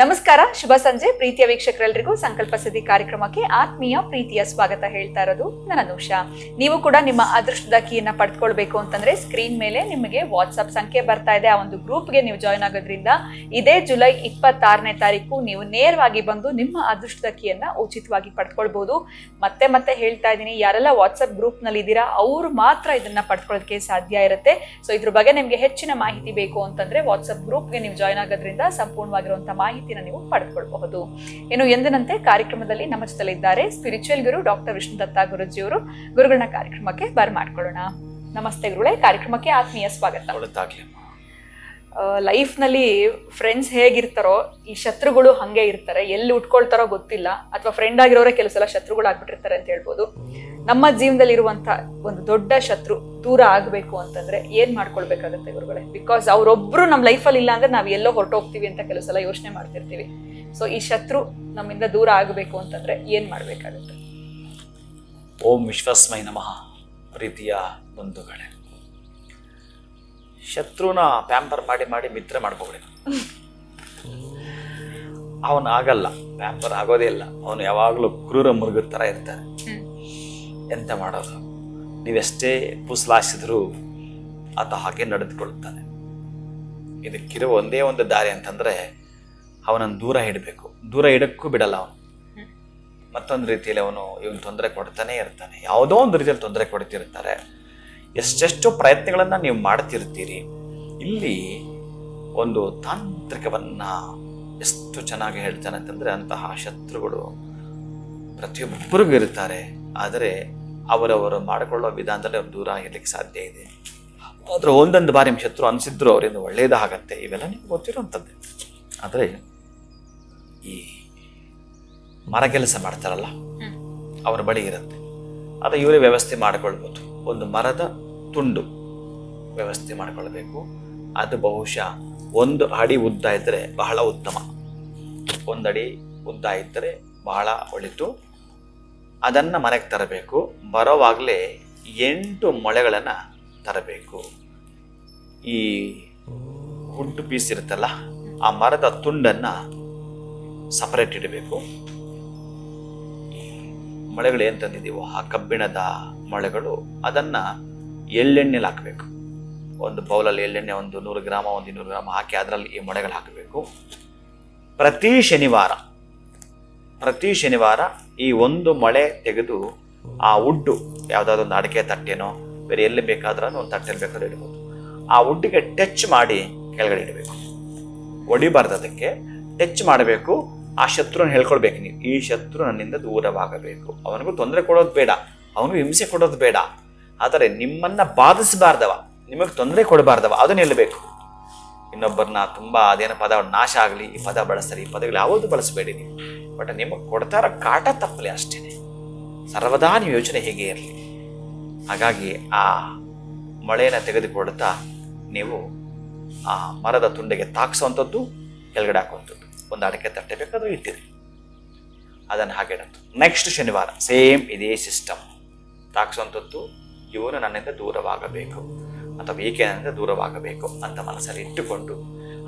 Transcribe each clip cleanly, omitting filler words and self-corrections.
ನಮಸ್ಕಾರ, ಶುಭ ಸಂಜೆ ಪ್ರೀತಿಯ ವೀಕ್ಷಕರೆಲ್ಲರಿಗೂ ಸಂಕಲ್ಪ ಸಿದ್ಧಿ ಕಾರ್ಯಕ್ರಮಕ್ಕೆ ಆತ್ಮೀಯ ಪ್ರೀತಿಯ ಸ್ವಾಗತ ಹೇಳ್ತಾ ಇರೋದು ನನ್ನ ಅನುಷಾ. ನೀವು ಕೂಡ ನಿಮ್ಮ ಅದೃಷ್ಟದ ಕೀಯನ್ನ ಪಡೆದುಕೊಳ್ಬೇಕು ಅಂತಂದ್ರೆ ಸ್ಕ್ರೀನ್ ಮೇಲೆ ನಿಮಗೆ ವಾಟ್ಸ್ಆಪ್ ಸಂಖ್ಯೆ ಬರ್ತಾ ಇದೆ. ಆ ಒಂದು ಗ್ರೂಪ್ಗೆ ನೀವು ಜಾಯ್ನ್ ಆಗೋದ್ರಿಂದ ಇದೇ ಜುಲೈ 26ನೇ ತಾರೀಕು ನೀವು ನೇರವಾಗಿ ಬಂದು ನಿಮ್ಮ ಅದೃಷ್ಟದ ಕೀಯನ್ನ ಉಚಿತವಾಗಿ ಪಡೆದುಕೊಳ್ಬಹುದು. ಮತ್ತೆ ಹೇಳ್ತಾ ಇದ್ದೀನಿ, ಯಾರೆಲ್ಲ ವಾಟ್ಸ್ಆಪ್ ಗ್ರೂಪ್ ನಲ್ಲಿ ಇದ್ದೀರಾ ಅವರು ಮಾತ್ರ ಇದನ್ನ ಪಡೆದುಕೊಳ್ಳೋದಕ್ಕೆ ಸಾಧ್ಯ ಇರುತ್ತೆ. ಸೊ ಇದ್ರ ಬಗ್ಗೆ ನಿಮ್ಗೆ ಹೆಚ್ಚಿನ ಮಾಹಿತಿ ಬೇಕು ಅಂತಂದ್ರೆ ವಾಟ್ಸ್ಆಪ್ ಗ್ರೂಪ್ಗೆ ನೀವು ಜಾಯ್ನ್ ಆಗೋದ್ರಿಂದ ಸಂಪೂರ್ಣವಾಗಿರುವಂತಹ ಮಾಹಿತಿನ ನೀವು ಪಡೆದುಕೊಳ್ಳಬಹುದು. ಇನ್ನು ಎಂದಿನಂತೆ ಕಾರ್ಯಕ್ರಮದಲ್ಲಿ ನಮ್ಮ ಜೊತೆ ಇದ್ದಾರೆ ಸ್ಪಿರಿಚುವಲ್ ಗುರು ಡಾಕ್ಟರ್ ವಿಷ್ಣುದತ್ತ ಗುರುಜಿಯವರು. ಗುರುಗಳನ್ನ ಕಾರ್ಯಕ್ರಮಕ್ಕೆ ಬರ್ಮಾಡ್ಕೊಳ್ಳೋಣ. ನಮಸ್ತೆ ಗುರುಗಳೇ, ಕಾರ್ಯಕ್ರಮಕ್ಕೆ ಆತ್ಮೀಯ ಸ್ವಾಗತ. ಲೈಫ್ ನಲ್ಲಿ ಫ್ರೆಂಡ್ಸ್ ಹೇಗಿರ್ತಾರೋ ಈ ಶತ್ರುಗಳು ಹಂಗೆ ಇರ್ತಾರೆ. ಎಲ್ಲಿ ಉಟ್ಕೊಳ್ತಾರೋ ಗೊತ್ತಿಲ್ಲ, ಅಥವಾ ಫ್ರೆಂಡ್ ಆಗಿರೋರೇ ಕೆಲವು ಸಲ ಶತ್ರುಗಳು ಆಗ್ಬಿಟ್ಟಿರ್ತಾರೆ ಅಂತ ಹೇಳ್ಬೋದು. ನಮ್ಮ ಜೀವನದಲ್ಲಿ ಇರುವಂತ ಒಂದು ದೊಡ್ಡ ಶತ್ರು ದೂರ ಆಗ್ಬೇಕು ಅಂತಂದ್ರೆ ಏನ್ ಮಾಡ್ಕೊಳ್ಬೇಕಾಗತ್ತೆ ಗುರುಗಳೇ? ಬಿಕಾಸ್ ಅವ್ರೊಬ್ರು ನಮ್ ಲೈಫಲ್ಲಿ ಇಲ್ಲ ಅಂದ್ರೆ ನಾವ್ ಎಲ್ಲೋ ಹೊರಟೋಗ್ತೀವಿ ಅಂತ ಕೆಲವು ಸಲ ಯೋಚನೆ ಮಾಡ್ತಿರ್ತೀವಿ. ಸೊ ಈ ಶತ್ರು ನಮ್ಮಿಂದ ದೂರ ಆಗಬೇಕು ಅಂತಂದ್ರೆ ಏನ್ ಮಾಡ್ಬೇಕಾಗತ್ತೆ? ಓಂ ವಿಶ್ವಸ್ಮೈ ನಮಃ. ಪ್ರೀತಿಯ ಬಂಧುಗಳೇ, ಶತ್ರುನ ಪ್ಯಾಂಪರ್ ಮಾಡಿ ಮಿತ್ರ ಮಾಡ್ಕೋಬೇಡಿ. ಅವನು ಆಗಲ್ಲ, ಪ್ಯಾಂಪರ್ ಆಗೋದೇ ಇಲ್ಲ. ಅವನು ಯಾವಾಗಲೂ ಕ್ರೂರ ಮೃಗದ ಥರ ಇರ್ತಾನೆ. ಎಂತ ಮಾಡೋದು? ನೀವೆಷ್ಟೇ ಪುಸಲಾಯಿಸಿದ್ರು ಆತ ಹಾಗೆ ನಡೆದುಕೊಳ್ಳುತ್ತಾನೆ. ಇದಕ್ಕಿರುವ ಒಂದೇ ಒಂದು ದಾರಿ ಅಂತಂದ್ರೆ ಅವನನ್ನು ದೂರ ಇಡಬೇಕು. ದೂರ ಇಡಕ್ಕೂ ಬಿಡಲ್ಲ ಅವನು. ಮತ್ತೊಂದು ರೀತಿಯಲ್ಲಿ ಅವನು ಇವನು ತೊಂದರೆ ಕೊಡ್ತಾನೆ ಇರ್ತಾನೆ. ಯಾವುದೋ ಒಂದು ರೀತಿಯಲ್ಲಿ ತೊಂದರೆ ಕೊಡ್ತಿರ್ತಾರೆ. ಎಷ್ಟೆಷ್ಟು ಪ್ರಯತ್ನಗಳನ್ನ ನೀವು ಮಾಡ್ತಿರ್ತೀರಿ. ಇಲ್ಲಿ ಒಂದು ತಾಂತ್ರಿಕವನ್ನ ಎಷ್ಟು ಚೆನ್ನಾಗಿ ಹೇಳ್ತಾನೆ ಅಂತಂದ್ರೆ, ಅಂತಹ ಶತ್ರುಗಳು ಪ್ರತಿಯೊಬ್ಬರಿಗೂ ಇರ್ತಾರೆ. ಆದರೆ ಅವರವರು ಮಾಡಿಕೊಳ್ಳೋ ವಿಧಾನದಲ್ಲಿ ಅವ್ರು ದೂರ ಇರ್ಲಿಕ್ಕೆ ಸಾಧ್ಯ ಇದೆ. ಆದ್ರೆ ಒಂದೊಂದು ಬಾರಿ ಶತ್ರು ಅನಿಸಿದ್ರು ಅವರಿಂದ ಒಳ್ಳೇದಾಗತ್ತೆ. ಇವೆಲ್ಲ ನಿಮ್ಗೆ ಗೊತ್ತಿರುವಂಥದ್ದೇ. ಆದರೆ ಈ ಮರ ಕೆಲಸ ಮಾಡ್ತಾರಲ್ಲ, ಅವರ ಬಳಿ ಇರುತ್ತೆ. ಅದು ಇವರೇ ವ್ಯವಸ್ಥೆ ಮಾಡಿಕೊಳ್ಬೋದು. ಒಂದು ಮರದ ತುಂಡು ವ್ಯವಸ್ಥೆ ಮಾಡಿಕೊಳ್ಬೇಕು. ಅದು ಬಹುಶಃ 1 ಅಡಿ ಉದ್ದ ಇದ್ದರೆ ಬಹಳ ಉತ್ತಮ. 1 ಅಡಿ ಉದ್ದ ಇದ್ದರೆ ಬಹಳ ಒಳಿತು. ಅದನ್ನು ಮನೆಗೆ ತರಬೇಕು. ಬರೋವಾಗಲೇ 8 ಮೊಳೆಗಳನ್ನು ತರಬೇಕು. ಈ ವುಡ್ ಪೀಸ್ ಇರುತ್ತಲ್ಲ, ಆ ಮರದ ತುಂಡನ್ನು ಸಪರೇಟ್ ಇಡಬೇಕು. ಮೊಳೆಗಳು ಏನು ತಂದಿದ್ದೀವೋ ಆ ಕಬ್ಬಿಣದ ಮೊಳೆಗಳು ಅದನ್ನು ಎಳ್ಳೆಣ್ಣೆಲಿ ಹಾಕಬೇಕು. ಒಂದು ಬೌಲಲ್ಲಿ ಎಳ್ಳೆಣ್ಣೆ ಒಂದು 100 ಗ್ರಾಮ 200 ಗ್ರಾಮ ಹಾಕಿ ಅದರಲ್ಲಿ ಈ ಮೊಳೆಗಳು ಹಾಕಬೇಕು. ಪ್ರತಿ ಶನಿವಾರ ಈ 1 ಮೊಳೆ ತೆಗೆದು ಆ ಉಡ್ಡು ಯಾವುದಾದ್ರು ಒಂದು ಅಡಿಕೆ ತಟ್ಟೆನೋ ಬೇರೆ ಎಲ್ಲಿ ಬೇಕಾದ್ರೂ ಒಂದು ತಟ್ಟೆಯಲ್ಲಿ ಬೇಕಾದ್ರೂ ಇಡ್ಬೋದು. ಆ ಉಡ್ಡಿಗೆ ಟಚ್ ಮಾಡಿ ಕೆಳಗಡೆ ಇಡಬೇಕು. ಹೊಡಿಬಾರ್ದು, ಅದಕ್ಕೆ ಟಚ್ ಮಾಡಬೇಕು. ಆ ಶತ್ರುನ ಹೇಳ್ಕೊಳ್ಬೇಕು ನೀವು, ಈ ಶತ್ರು ನನ್ನಿಂದ ದೂರವಾಗಬೇಕು. ಅವನಿಗೂ ತೊಂದರೆ ಕೊಡೋದು ಬೇಡ, ಅವನಿಗೂ ಹಿಂಸೆ ಕೊಡೋದು ಬೇಡ. ಆದರೆ ನಿಮ್ಮನ್ನ ಬಾಧಿಸಬಾರ್ದವ, ನಿಮಗೆ ತೊಂದರೆ ಕೊಡಬಾರ್ದವ, ಅದನ್ನ ನಿಲ್ಲಬೇಕು. ಇನ್ನೊಬ್ಬರನ್ನ ತುಂಬಾ ಅದೇನೋ ಪದ ನಾಶ ಆಗಲಿ ಈ ಪದ ಬಳಸ್ತಾರೆ. ಈ ಪದಗಳು ಯಾವುದು ಬಳಸಬೇಡಿ ನೀವು. ಬಟ್ ನಿಮಗೆ ಕೊಡ್ತಾರ ಕಾಟ ತಪ್ಪಲಿ ಅಷ್ಟೇನೆ. ಸರ್ವದಾ ನೀವು ಯೋಚನೆ ಹೇಗೆ ಇರಲಿ. ಹಾಗಾಗಿ ಆ ಮೊಳೆಯನ್ನು ತೆಗೆದುಕೊಡ್ತಾ ನೀವು ಆ ಮರದ ತುಂಡಿಗೆ ತಾಕ್ಸುವಂಥದ್ದು, ಕೆಳಗಡೆ ಹಾಕುವಂಥದ್ದು. ಒಂದು ಅಡಿಕೆ ತಟ್ಟೆ ಬೇಕಾದ್ರೂ ಇಟ್ಟಿರಿ, ಅದನ್ನು ಹಾಗೆ ಇಡತ್ತು. ನೆಕ್ಸ್ಟ್ ಶನಿವಾರ ಸೇಮ್ ಇದೇ ಸಿಸ್ಟಮ್. ತಾಕ್ಸುವಂಥದ್ದು, ಇವನು ನನ್ನಿಂದ ದೂರವಾಗಬೇಕು ಅಥವಾ ಈಕೆನಿಂದ ದೂರವಾಗಬೇಕು ಅಂತ ಮನಸ್ಸಲ್ಲಿ ಇಟ್ಟುಕೊಂಡು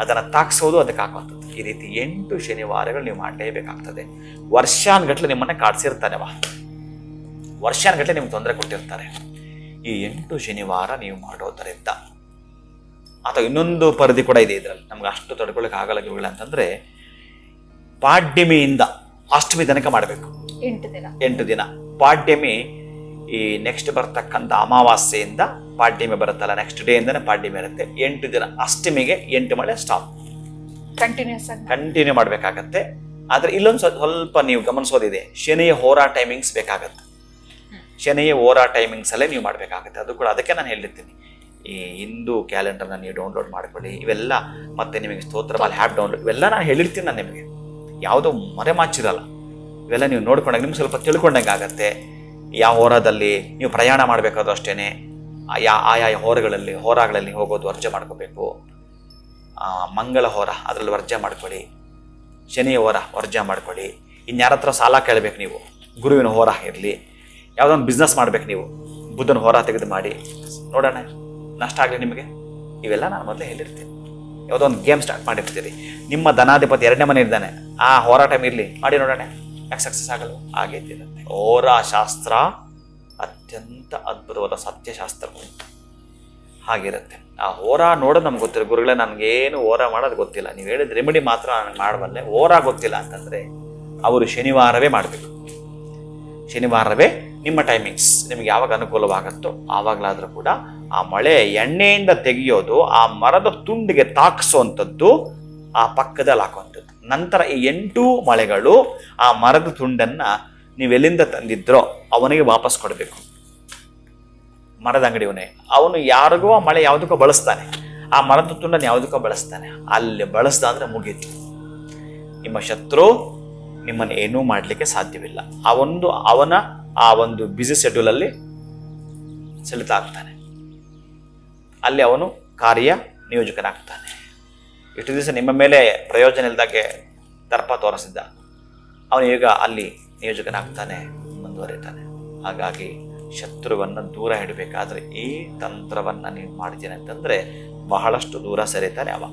ಅದನ್ನು ತಾಕ್ಸೋದು, ಅದಕ್ಕೆ ಹಾಕುವಂಥದ್ದು. ಈ ರೀತಿ 8 ಶನಿವಾರಗಳು ನೀವು ಮಾಡಲೇಬೇಕಾಗ್ತದೆ. ವರ್ಷಾನ್ಗಟ್ಲೆ ನಿಮ್ಮನ್ನು ಕಾಡ್ಸಿರ್ತಾನೆವ, ವರ್ಷಾನ್ಗಟ್ಲೆ ನಿಮ್ಗೆ ತೊಂದರೆ ಕೊಟ್ಟಿರ್ತಾರೆ. ಈ 8 ಶನಿವಾರ ನೀವು ಮಾಡೋದರಿಂದ, ಅಥವಾ ಇನ್ನೊಂದು ಪರಿಧಿ ಕೂಡ ಇದೆ ಇದರಲ್ಲಿ, ನಮ್ಗೆ ಅಷ್ಟು ತಡ್ಕೊಳ್ಳೋಕೆ ಆಗಲ್ಲ ಗುರುಗಳು ಅಂತಂದ್ರೆ, ಪಾಡ್ಯಮಿಯಿಂದ ಅಷ್ಟಮಿ ತನಕ ಮಾಡಬೇಕು. 8 ದಿನ. ಪಾಡ್ಯಮಿ ಈ ನೆಕ್ಸ್ಟ್ ಬರ್ತಕ್ಕಂಥ ಅಮಾವಾಸ್ಯೆಯಿಂದ ಪಾಡ್ಯಮಿ ಬರುತ್ತಲ್ಲ, ನೆಕ್ಸ್ಟ್ ಡೇ ಇಂದನೇ ಪಾಡ್ಯಮಿ ಇರುತ್ತೆ. 8 ದಿನ ಅಷ್ಟಮಿಗೆ 8 ಮಳೆ ಸ್ಟಾಪ್, ಕಂಟಿನ್ಯೂ ಮಾಡಬೇಕಾಗತ್ತೆ. ಆದ್ರೆ ಇಲ್ಲೊಂದು ಸ್ವಲ್ಪ ನೀವು ಗಮನಿಸೋದಿದೆ, ಶನಿಯ ಹೋರಾ ಟೈಮಿಂಗ್ಸ್ ಬೇಕಾಗತ್ತೆ. ಶನಿಯ ಹೋರಾ ಟೈಮಿಂಗ್ಸ್ ಅಲ್ಲೇ ನೀವು ಮಾಡಬೇಕಾಗತ್ತೆ. ಅದು ಕೂಡ ಅದಕ್ಕೆ ನಾನು ಹೇಳಿರ್ತೀನಿ, ಈ ಹಿಂದೂ ಕ್ಯಾಲೆಂಡರ್ನ ನೀವು ಡೌನ್ಲೋಡ್ ಮಾಡ್ಕೊಳ್ಳಿ. ಇವೆಲ್ಲ ಮತ್ತೆ ನಿಮಗೆ ಸ್ತೋತ್ರಮಾಲೆ ಆ್ಯಪ್ ಡೌನ್ಲೋಡ್, ಇವೆಲ್ಲ ನಾನು ಹೇಳಿರ್ತೀನಿ. ನಾನು ನಿಮಗೆ ಯಾವುದೋ ಮರೆಮಾಚಿರಲ್ಲ. ಇವೆಲ್ಲ ನೀವು ನೋಡ್ಕೊಂಡಾಗ ನಿಮ್ಗೆ ಸ್ವಲ್ಪ ತಿಳ್ಕೊಂಡಂಗೆ ಆಗತ್ತೆ. ಯಾವ ಹೋರಾದಲ್ಲಿ ನೀವು ಪ್ರಯಾಣ ಮಾಡಬೇಕಾದ್ರೂ ಅಷ್ಟೇ ಆಯಾ ಹೋರಾಗಳಲ್ಲಿ ಹೋಗೋದು ವರ್ಜ ಮಾಡ್ಕೋಬೇಕು. ಮಂಗಳ ಹೋರ ಅದರಲ್ಲಿ ವರ್ಜ ಮಾಡ್ಕೊಳ್ಳಿ. ಶನಿಯ ಹೋರ ವರ್ಜ ಮಾಡ್ಕೊಳ್ಳಿ. ಇನ್ಯಾರ ಹತ್ರ ಸಾಲ ಕೇಳಬೇಕು ನೀವು, ಗುರುವಿನ ಹೋರ ಇರಲಿ. ಯಾವುದೋ ಒಂದು ಬಿಸ್ನೆಸ್ ಮಾಡ್ಬೇಕು ನೀವು, ಬುದ್ಧನ ಹೋರ ತೆಗೆದು ಮಾಡಿ ನೋಡೋಣ, ನಷ್ಟ ಆಗಲಿ ನಿಮಗೆ. ಇವೆಲ್ಲ ನಾನು ಮೊದಲೇ ಹೇಳಿರ್ತೀನಿ. ಯಾವುದೋ ಒಂದು ಗೇಮ್ ಸ್ಟಾರ್ಟ್ ಮಾಡಿರ್ತೀರಿ, ನಿಮ್ಮ ಧನಾಧಿಪತಿ 2ನೇ ಮನೆ ಇದ್ದಾನೆ, ಆ ಹೋರಾಟ ಇರಲಿ ಮಾಡಿ ನೋಡೋಣ ಯಾಕೆ ಸಕ್ಸಸ್ ಆಗಲ್ಲ, ಆಗೈತಿರುತ್ತೆ. ಹೋರಾ ಶಾಸ್ತ್ರ ಅತ್ಯಂತ ಅದ್ಭುತವಾದ ಸತ್ಯಶಾಸ್ತ್ರ ಹಾಗಿರುತ್ತೆ. ಆ ಹೋರಾ ನೋಡೋದು ನಮ್ಗೆ ಗೊತ್ತಿಲ್ಲ, ಗುರುಗಳೇ ನನಗೇನು ಹೋರಾ ಮಾಡೋದು ಗೊತ್ತಿಲ್ಲ, ನೀವು ಹೇಳಿದ ರೆಮಿಡಿ ಮಾತ್ರ ನನಗೆ ಮಾಡಬಲ್ಲೆ, ಹೋರಾ ಗೊತ್ತಿಲ್ಲ ಅಂತಂದರೆ ಅವರು ಶನಿವಾರವೇ ಮಾಡಬೇಕು. ಶನಿವಾರವೇ ನಿಮ್ಮ ಟೈಮಿಂಗ್ಸ್ ನಿಮಗೆ ಯಾವಾಗ ಅನುಕೂಲವಾಗುತ್ತೋ ಆವಾಗಲಾದರೂ ಕೂಡ ಆ ಮಳೆ ಎಣ್ಣೆಯಿಂದ ತೆಗೆಯೋದು, ಆ ಮರದ ತುಂಡಿಗೆ ತಾಕಿಸುವಂಥದ್ದು, ಆ ಪಕ್ಕದಲ್ಲಿ ಹಾಕುವಂಥದ್ದು. ನಂತರ ಈ 8 ಮಳೆಗಳು ಆ ಮರದ ತುಂಡನ್ನು ನೀವೆಲ್ಲಿಂದ ತಂದಿದ್ರೋ ಅವನಿಗೆ ವಾಪಸ್ ಕೊಡಬೇಕು. ಮರದ ಅಂಗಡಿಯವನೇ ಅವನು ಯಾರಿಗೋ ಆ ಮಳೆ ಯಾವುದಕ್ಕೋ ಬಳಸ್ತಾನೆ, ಆ ಮರದ ತುಂಡನ್ನು ಯಾವುದಕ್ಕೋ ಬಳಸ್ತಾನೆ, ಅಲ್ಲಿ ಬಳಸ್ದ ಅಂದರೆ ಮುಗೀತು. ನಿಮ್ಮ ಶತ್ರು ನಿಮ್ಮನ್ನು ಏನೂ ಮಾಡಲಿಕ್ಕೆ ಸಾಧ್ಯವಿಲ್ಲ. ಅವನ ಆ ಒಂದು ಬ್ಯುಸಿ ಶೆಡ್ಯೂಲಲ್ಲಿ ಸೆಳೆತ ಆಗ್ತಾನೆ, ಅಲ್ಲಿ ಅವನು ಕಾರ್ಯ ನಿಯೋಜಕನಾಗ್ತಾನೆ. ಇಷ್ಟು ದಿವಸ ನಿಮ್ಮ ಮೇಲೆ ಪ್ರಯೋಜನ ಇಲ್ದಾಗೆ ದರ್ಪ ತೋರಿಸಿದ್ದ, ಅವನು ಈಗ ಅಲ್ಲಿ ನಿಯೋಜಕನಾಗ್ತಾನೆ, ಮುಂದುವರಿತಾನೆ. ಹಾಗಾಗಿ ಶತ್ರುವನ್ನು ದೂರ ಇಡಬೇಕಾದ್ರೆ ಈ ತಂತ್ರವನ್ನು ನೀವು ಮಾಡ್ತೀನಿ ಅಂತಂದರೆ ಬಹಳಷ್ಟು ದೂರ ಸರಿತಾನೆ ಅವ.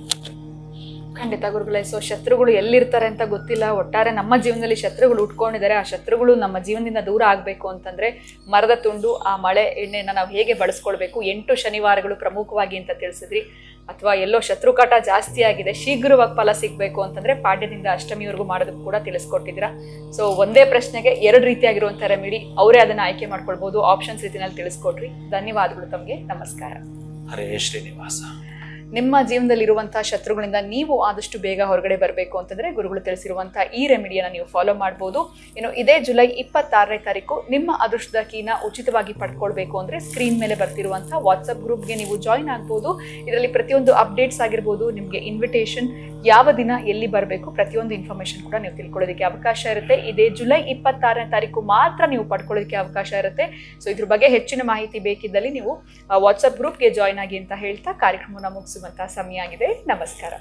ಖಂಡಿತ ಗುರುಗಳೇ. ಸೊ ಶತ್ರುಗಳು ಎಲ್ಲಿರ್ತಾರೆ ಅಂತ ಗೊತ್ತಿಲ್ಲ. ಒಟ್ಟಾರೆ ನಮ್ಮ ಜೀವನದಲ್ಲಿ ಶತ್ರುಗಳು ಉಟ್ಕೊಂಡಿದ್ದಾರೆ. ಆ ಶತ್ರುಗಳು ನಮ್ಮ ಜೀವನದಿಂದ ದೂರ ಆಗಬೇಕು ಅಂತಂದರೆ ಮರದ ತುಂಡು, ಆ ಮಳೆ ಎಣ್ಣೆನ ನಾವು ಹೇಗೆ ಬಳಸ್ಕೊಳ್ಬೇಕು, 8 ಶನಿವಾರಗಳು ಪ್ರಮುಖವಾಗಿ ಅಂತ ತಿಳಿಸಿದ್ರಿ. ಅಥವಾ ಎಲ್ಲೋ ಶತ್ರುಕಾಟ ಜಾಸ್ತಿ ಆಗಿದೆ, ಶೀಘ್ರವಾಗಿ ಫಲ ಸಿಗಬೇಕು ಅಂತಂದರೆ ಪಾಡ್ಯದಿಂದ ಅಷ್ಟಮಿವರೆಗೂ ಮಾಡೋದಕ್ಕೆ ಕೂಡ ತಿಳಿಸ್ಕೊಟ್ಟಿದ್ದೀರಾ. ಸೊ ಒಂದೇ ಪ್ರಶ್ನೆಗೆ 2 ರೀತಿಯಾಗಿರುವಂಥ ರೆಮಿಡಿ, ಅವರೇ ಅದನ್ನು ಆಯ್ಕೆ ಮಾಡ್ಕೊಳ್ಬೋದು. ಆಪ್ಷನ್ಸ್ ರೀತಿಯಲ್ಲಿ ತಿಳಿಸ್ಕೊಟ್ರಿ. ಧನ್ಯವಾದಗಳು ತಮಗೆ. ನಮಸ್ಕಾರ. ಹರೇ ಶ್ರೀನಿವಾಸ. ನಿಮ್ಮ ಜೀವನದಲ್ಲಿರುವಂತಹ ಶತ್ರುಗಳಿಂದ ನೀವು ಆದಷ್ಟು ಬೇಗ ಹೊರಗಡೆ ಬರಬೇಕು ಅಂತಂದರೆ ಗುರುಗಳು ತಿಳಿಸಿರುವಂಥ ಈ ರೆಮಿಡಿಯನ್ನು ನೀವು ಫಾಲೋ ಮಾಡ್ಬೋದು. ಇನ್ನು ಇದೇ ಜುಲೈ 26ನೇ ತಾರೀಕು ನಿಮ್ಮ ಅದೃಷ್ಟದ ಕೀನ ಉಚಿತವಾಗಿ ಪಡ್ಕೊಳ್ಬೇಕು ಅಂದರೆ ಸ್ಕ್ರೀನ್ ಮೇಲೆ ಬರ್ತಿರುವಂಥ ವಾಟ್ಸಪ್ ಗ್ರೂಪ್ಗೆ ನೀವು ಜಾಯಿನ್ ಆಗ್ಬೋದು. ಇದರಲ್ಲಿ ಪ್ರತಿಯೊಂದು ಅಪ್ಡೇಟ್ಸ್ ಆಗಿರ್ಬೋದು, ನಿಮಗೆ ಇನ್ವಿಟೇಷನ್, ಯಾವ ದಿನ ಎಲ್ಲಿ ಬರಬೇಕು, ಪ್ರತಿಯೊಂದು ಇನ್ಫಾರ್ಮೇಷನ್ ಕೂಡ ನೀವು ತಿಳ್ಕೊಳ್ಳೋದಕ್ಕೆ ಅವಕಾಶ ಇರುತ್ತೆ. ಇದೇ ಜುಲೈ 26ನೇ ತಾರೀಕು ಮಾತ್ರ ನೀವು ಪಡ್ಕೊಳ್ಳೋದಕ್ಕೆ ಅವಕಾಶ ಇರುತ್ತೆ. ಸೊ ಇದ್ರ ಬಗ್ಗೆ ಹೆಚ್ಚಿನ ಮಾಹಿತಿ ಬೇಕಿದ್ದಲ್ಲಿ ನೀವು ವಾಟ್ಸಪ್ ಗ್ರೂಪ್ಗೆ ಜಾಯಿನ್ ಆಗಿ ಅಂತ ಹೇಳ್ತಾ ಕಾರ್ಯಕ್ರಮವನ್ನು ಮುಗಿಸುವಂತಹ ಸಮಯ ಆಗಿದೆ. ನಮಸ್ಕಾರ.